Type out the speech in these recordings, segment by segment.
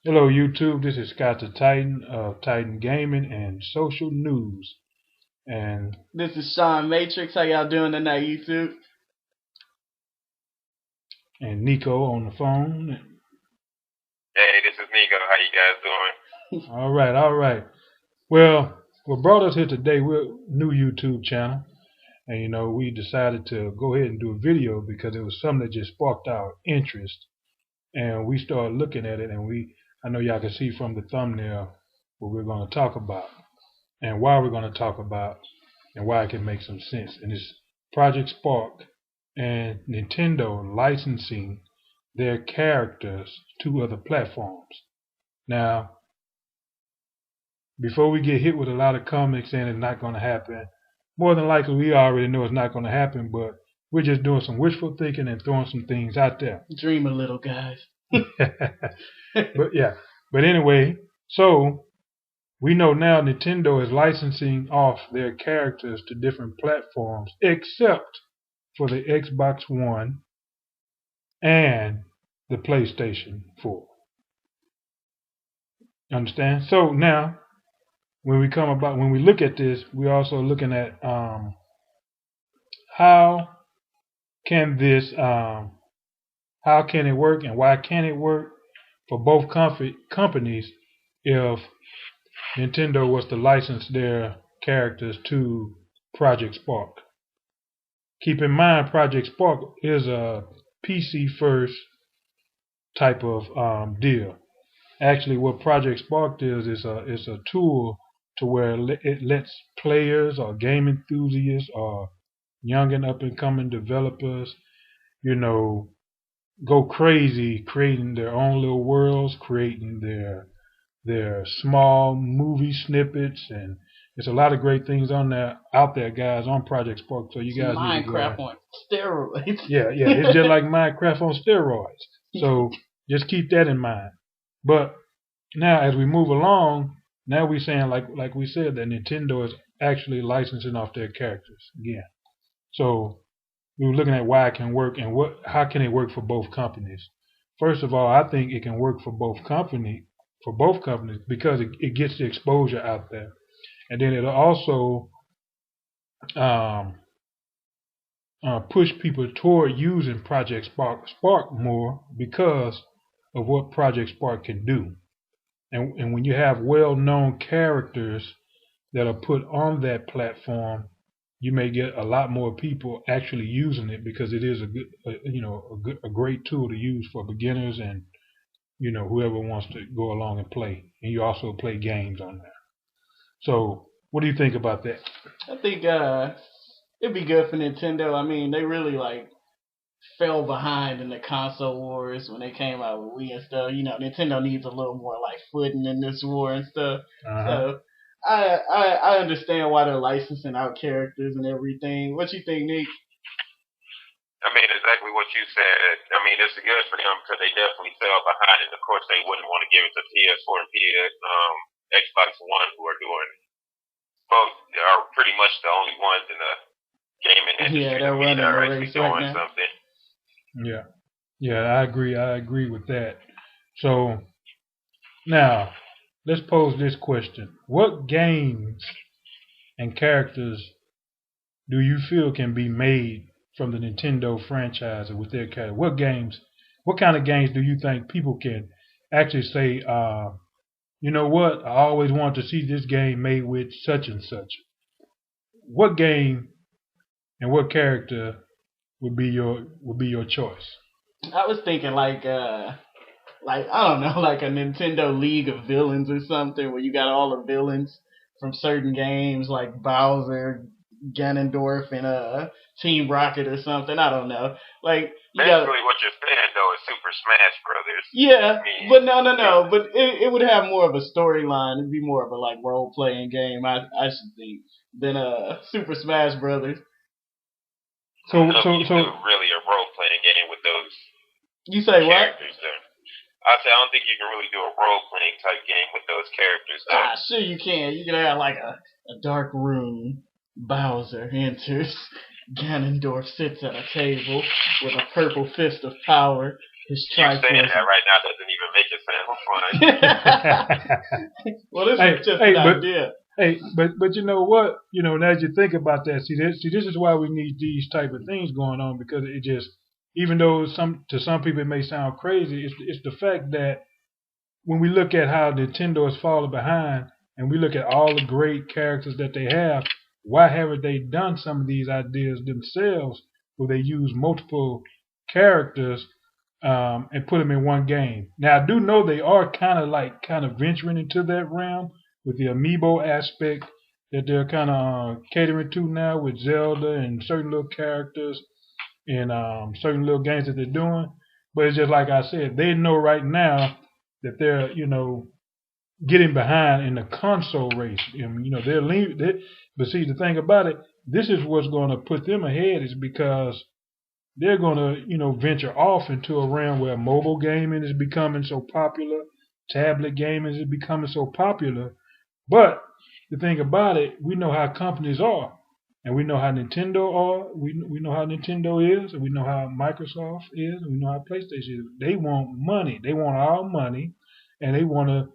Hello, YouTube. This is Scott the Titan of Titan Gaming and Social News, and This is Sean Matrix. How y'all doing tonight, YouTube? Nico on the phone. Hey, this is Nico. How you guys doing? All right, all right. Well, what brought us here today? We're a new YouTube channel, and we decided to go ahead and do a video because it was something that just sparked our interest, and we started looking at it, and I know y'all can see from the thumbnail what we're going to talk about and why we're going to talk about and why it can make some sense. And it's Project Spark and Nintendo licensing their characters to other platforms. Now, before we get hit with a lot of comments saying it's not going to happen, more than likely we already know it's not going to happen, but we're just doing some wishful thinking and throwing some things out there. Dream a little, guys. But yeah, but anyway, so we know now Nintendo is licensing off their characters to different platforms except for the Xbox One and the PlayStation 4. Understand? So now, when we look at this, we're also looking at how can it work and why can it work for both companies if Nintendo was to license their characters to Project Spark. Keep in mind, Project Spark is a PC first type of deal. Actually, what Project Spark is a tool to where it lets players or game enthusiasts or young and up and coming developers, go crazy creating their own little worlds, creating their small movie snippets, and there's a lot of great things out there, guys, on Project Spark. So you guys need to go Minecraft on steroids. Yeah, it's just like Minecraft on steroids. So just keep that in mind. But now, as we move along, now we're saying, like we said, that Nintendo is actually licensing off their characters again. So we were looking at why it can work and how can it work for both companies. First of all, I think it can work for both companies because it gets the exposure out there, and then it'll also push people toward using Project Spark more because of what Project Spark can do. And when you have well-known characters that are put on that platform, you may get a lot more people actually using it because it is a great tool to use for beginners and whoever wants to go along and play. And you also play games on there. So what do you think about that? I think it'd be good for Nintendo. I mean, they really fell behind in the console wars when they came out with Wii and stuff. Nintendo needs a little more footing in this war and stuff. So I understand why they're licensing out characters and everything. What you think, Nick? I mean, exactly what you said. I mean, it's good for them because they definitely fell behind, and of course, they wouldn't want to give it to PS4 and Xbox One, who are doing both. They are pretty much the only ones in the gaming industry that are actually doing something. Yeah, I agree with that. So now let's pose this question: what games and characters do you feel can be made from the Nintendo franchise with their character? What kind of games do you think people can actually say, you know what, I always wanted to see this game made with such and such? What game and what character would be your choice? I was thinking I don't know, like a Nintendo League of Villains or something, where you got all the villains from certain games like Bowser, Ganondorf, and Team Rocket or something. I don't know. Basically, what you're saying though is Super Smash Brothers. Yeah, but no. But it would have more of a storyline. It'd be more of a role playing game, I should think, than Super Smash Brothers. So really a role playing game with those. You say characters what? There. I don't think you can really do a role playing type game with those characters. Sure you can. You can have a dark room. Bowser enters. Ganondorf sits at a table with a purple fist of power. His You saying that right now doesn't even make it sound fun. Well, this is just an idea. But you know what? You know, as you think about that, this is why we need these type of things going on, because it just, even though to some people it may sound crazy, it's the fact that when we look at how Nintendo is falling behind, and we look at all the great characters that they have, why haven't they done some of these ideas themselves, where they use multiple characters and put them in one game? Now I do know they are kind of venturing into that realm with the amiibo aspect that they're kind of catering to now with Zelda and certain little characters and certain little games that they're doing. But it's just like I said, they know right now that they're getting behind in the console race, and but see, the thing about it, this is what's going to put them ahead, is because they're going to venture off into a realm where mobile gaming is becoming so popular, tablet gaming is becoming so popular. But the thing about it, we know how companies are, and we know how Nintendo are. We know how Nintendo is, and we know how Microsoft is, and we know how PlayStation is. They want money. They want our money, and they want to,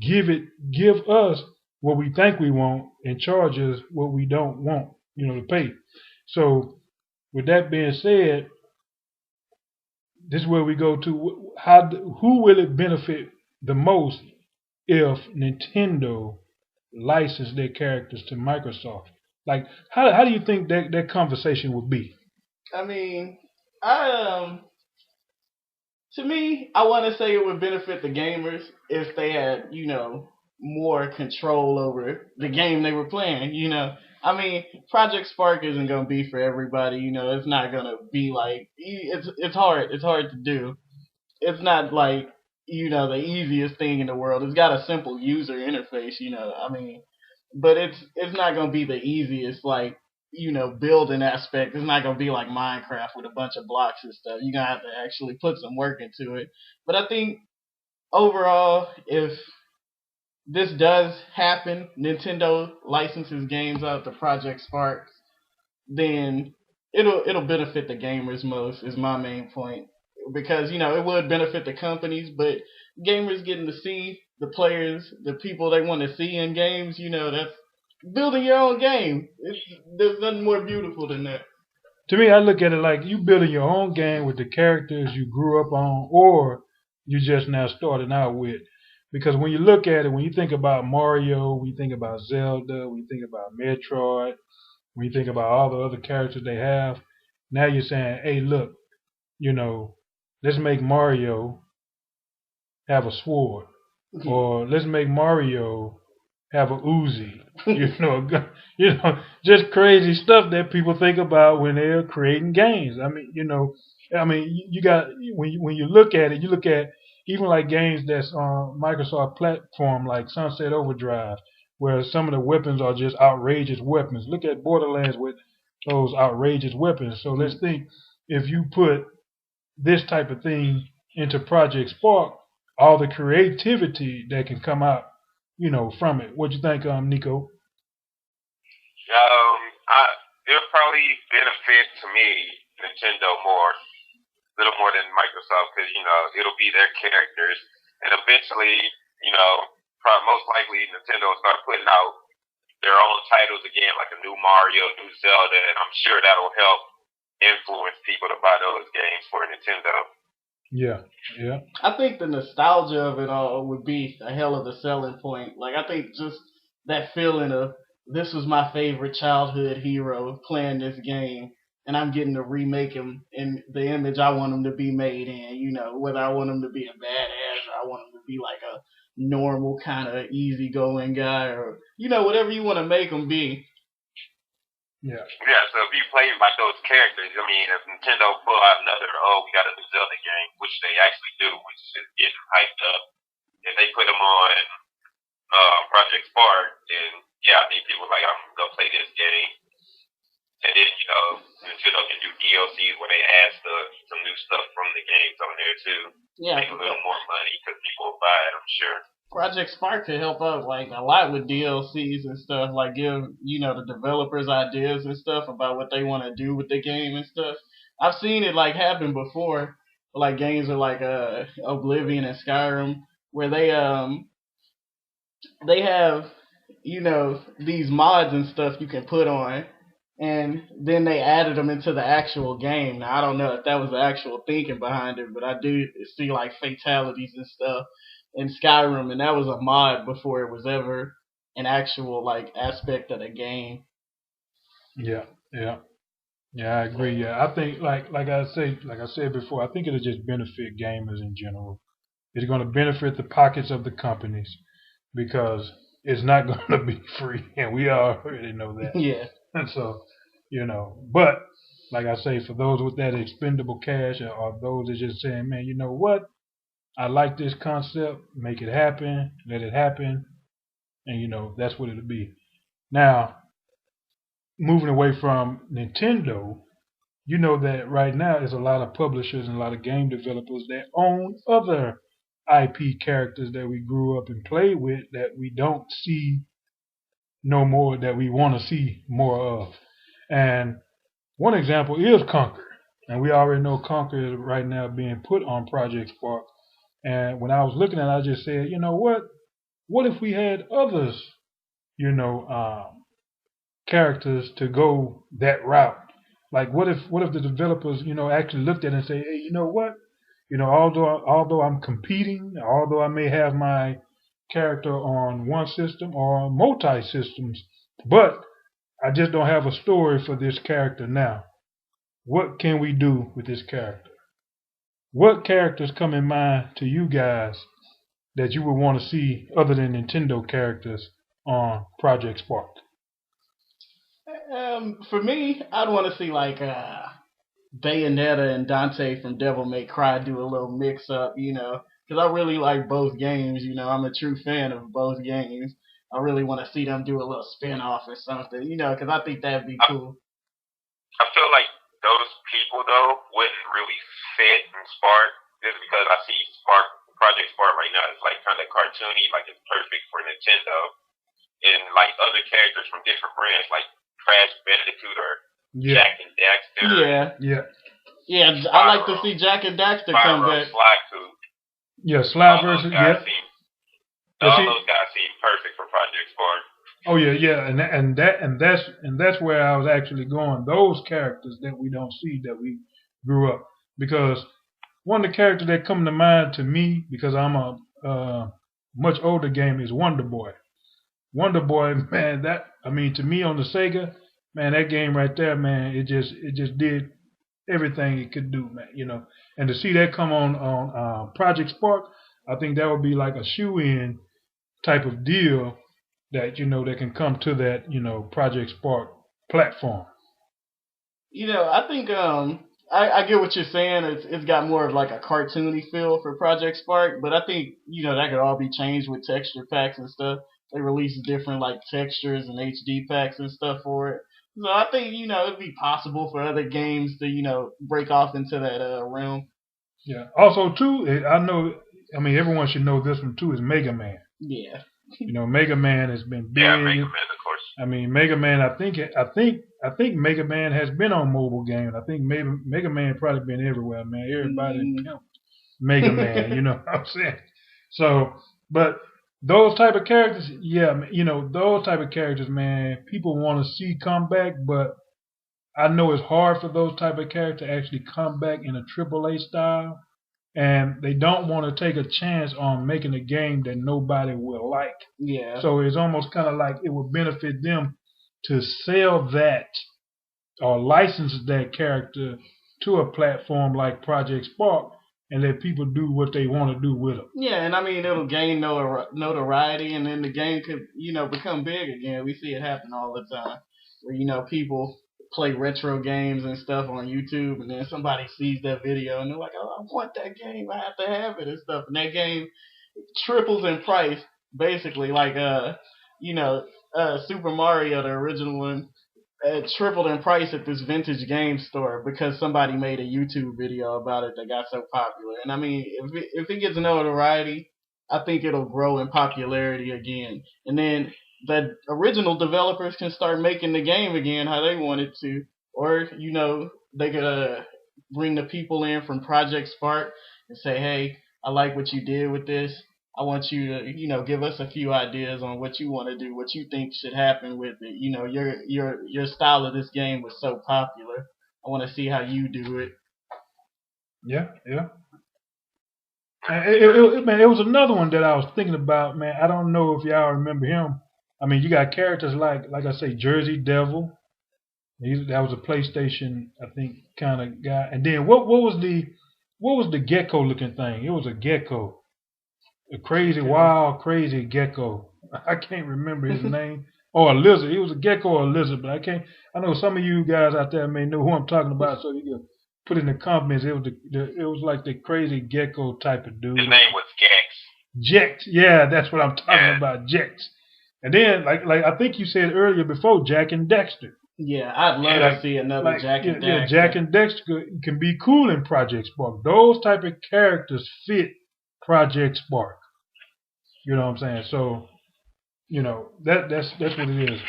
give us what we think we want, and charge us what we don't want, to pay. So, with that being said, this is where we go to who will it benefit the most if Nintendo licensed their characters to Microsoft? Like, how do you think that conversation would be? I mean, to me, I want to say it would benefit the gamers if they had, more control over the game they were playing. I mean, Project Spark isn't gonna be for everybody. It's not gonna be like it's hard. It's hard to do. It's not like the easiest thing in the world. It's got a simple user interface. I mean, but it's not gonna be the easiest building aspect. It's not gonna be like Minecraft with a bunch of blocks and stuff. You're gonna have to actually put some work into it. But I think overall, if this does happen, Nintendo licenses games out to Project Spark, then it'll benefit the gamers most, is my main point. Because it would benefit the companies, but gamers getting to see the players, the people they want to see in games, that's building your own game. There's nothing more beautiful than that. To me, I look at it like you building your own game with the characters you grew up on, or you just now starting out with. Because when you look at it, when you think about Mario, when you think about Zelda, when you think about Metroid, when you think about all the other characters they have, now you're saying, hey, look, let's make Mario have a sword, or let's make Mario have a Uzi, just crazy stuff that people think about when they're creating games. You got when you look at it, you look at even like games that's on Microsoft platform, like Sunset Overdrive, where some of the weapons are just outrageous weapons. Look at Borderlands with those outrageous weapons. So let's think, if you put this type of thing into Project Spark, all the creativity that can come out, from it. What do you think, Nico? It'll probably benefit to me Nintendo more, a little more than Microsoft, because it'll be their characters, and eventually, probably most likely Nintendo will start putting out their own titles again, like a new Mario, new Zelda, and I'm sure that'll help influence people to buy those games for Nintendo. Yeah. I think the nostalgia of it all would be a hell of a selling point. Like, I think just that feeling of, this was my favorite childhood hero playing this game, and I'm getting to remake him in the image I want him to be made in. Whether I want him to be a badass or I want him to be like a normal kind of easygoing guy, or whatever you want to make him be. Yeah, so if you play by those characters, I mean, if Nintendo pull out another, we got a new Zelda game, which they actually do, which is getting hyped up, if they put them on Project Spark, then I think people are like, I'm going to play this game. And then, Nintendo can do DLCs where they add some new stuff from the games on there too. Yeah. Make a little more money because people will buy it, I'm sure. Project Spark could help out like a lot with DLCs and stuff, like give the developers ideas and stuff about what they want to do with the game and stuff. I've seen it like happen before. like games like Oblivion and Skyrim, where they have these mods and stuff you can put on, and then they added them into the actual game. Now I don't know if that was the actual thinking behind it, but I do see like fatalities and stuff in Skyrim, and that was a mod before it was ever an actual like aspect of the game. Yeah, yeah, yeah. I agree. Yeah, I think like I said before, I think it'll just benefit gamers in general. It's going to benefit the pockets of the companies because it's not going to be free, and we already know that. Yeah. And so, but like I say, for those with that expendable cash, or those that just saying, man, you know what? I like this concept. Make it happen. Let it happen. And that's what it'll be. Now, moving away from Nintendo, you know that right now there's a lot of publishers and a lot of game developers that own other IP characters that we grew up and played with that we don't see no more, that we want to see more of. And one example is Conquer. And we already know Conquer is right now being put on Project Spark. And when I was looking at it, I just said, you know what? What if we had others, you know, characters to go that route? Like, what if the developers, actually looked at it and say, hey, you know what? Although I'm competing, although I may have my character on one system or multi systems, but I just don't have a story for this character now. What can we do with this character? What characters come in mind to you guys that you would want to see other than Nintendo characters on Project Spark? For me, I'd want to see like Bayonetta and Dante from Devil May Cry do a little mix up, because I really like both games. I'm a true fan of both games. I really want to see them do a little spin off or something, because I think that'd be cool. I feel like those people though wouldn't really fit in Spark just because I see Project Spark right now is like kind of cartoony, like it's perfect for Nintendo, and like other characters from different brands like Crash Bandicoot or Jack and Daxter. Yeah, I like to see Jack and Daxter come back. Sly Coop. Yeah, Sly versus All those guys seem perfect for Project Spark. Oh yeah, and that's where I was actually going. Those characters that we don't see that we grew up, because one of the characters that come to mind to me, because I'm a much older gamer, is Wonder Boy. Wonder Boy, man, to me on the Sega, man, that game right there, man, it just did everything it could do, man, and to see that come on Project Spark, I think that would be like a shoe-in type of deal that that can come to that Project Spark platform. I think I get what you're saying. It's got more of like a cartoony feel for Project Spark, but I think that could all be changed with texture packs and stuff. They release different like textures and HD packs and stuff for it. So I think it'd be possible for other games to break off into that realm. Yeah. Also too, everyone should know this one too, is Mega Man. Yeah. Mega Man has been big. Yeah, Mega Man, of course. Mega Man. I think Mega Man has been on mobile games. I think Mega Man probably been everywhere, man. Everybody counts Mega Man. You know what I'm saying? So, but those type of characters, those type of characters, man, people want to see come back, but I know it's hard for those type of characters to actually come back in a AAA style. And they don't want to take a chance on making a game that nobody will like. Yeah. So it's almost kind of like it would benefit them to sell that or license that character to a platform like Project Spark and let people do what they want to do with them. Yeah, and it'll gain notoriety, and then the game could, become big again. We see it happen all the time, where people play retro games and stuff on YouTube, and then somebody sees that video and they're like, "Oh, I want that game. I have to have it and stuff." And that game triples in price, basically, like Super Mario, the original one, tripled in price at this vintage game store because somebody made a YouTube video about it that got so popular. And if it gets notoriety, I think it'll grow in popularity again. And then the original developers can start making the game again how they want it to, or they could bring the people in from Project Spark and say, hey, I like what you did with this. I want you to, give us a few ideas on what you want to do, what you think should happen with it. Your style of this game was so popular. I want to see how you do it. Yeah, yeah. And man, it was another one that I was thinking about, man. I don't know if y'all remember him. I mean, you got characters like I say, Jersey Devil. That was a PlayStation, I think, kind of guy. And then what was the gecko looking thing? It was a gecko, a crazy, wild, crazy gecko. I can't remember his name. Or a lizard. It was a gecko or a lizard, but I can't. I know some of you guys out there may know who I'm talking about, so you can put in the comments. It was it was like the crazy gecko type of dude. His name was Gex. Jex, yeah, that's what I'm talking about, Jex. And then, like I think you said earlier before, Jack and Dexter. Yeah, I'd love to see another Jack and Dexter. Yeah, Jack and Dexter can be cool in Project Spark. Those type of characters fit Project Spark. You know what I'm saying? So, that's what it is.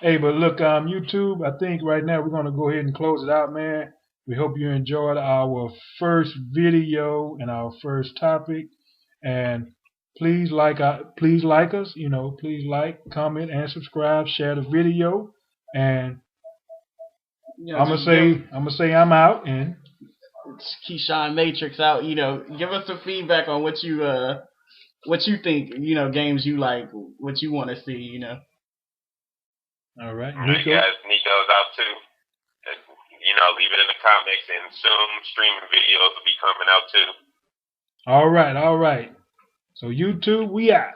Hey, but look, YouTube, I think right now we're gonna go ahead and close it out, man. We hope you enjoyed our first video and our first topic. And please like us. Please like, comment, and subscribe. Share the video. And I'm gonna say I'm out. And it's Keyshawn Matrix out. Give us some feedback on what you think. Games you like, what you want to see. All right, Nico. Guys, Nico's out too. Leave it in the comments, and soon streaming videos will be coming out too. All right. So YouTube, we out.